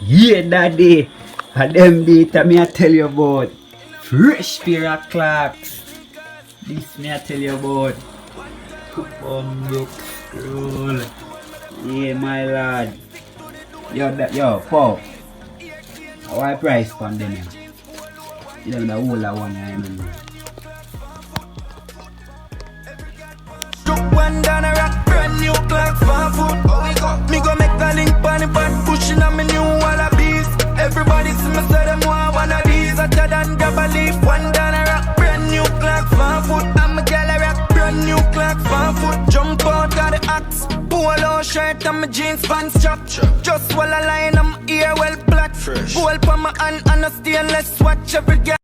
Yeah, daddy. And them data me I tell you about. Fresh pair of clocks. This me I tell you about. Book scroll. Yeah, my lad. Yo, Paul. What price on them? You don't know the whole one, I remember. One down a rock, brand new clock, 4 foot. Me go make a link on the band, pushing on me new wallabies. Everybody see me say them want one of these. Hotter than grab a leaf. One down a rock, brand new clock, 4 foot. I'm a gal a rock, brand new clock, 4 foot. Jump out of the axe, polo shirt and my jeans pants chop. Just while I line, I'm ear well black. Gold pa my hand and a stainless watch every girl.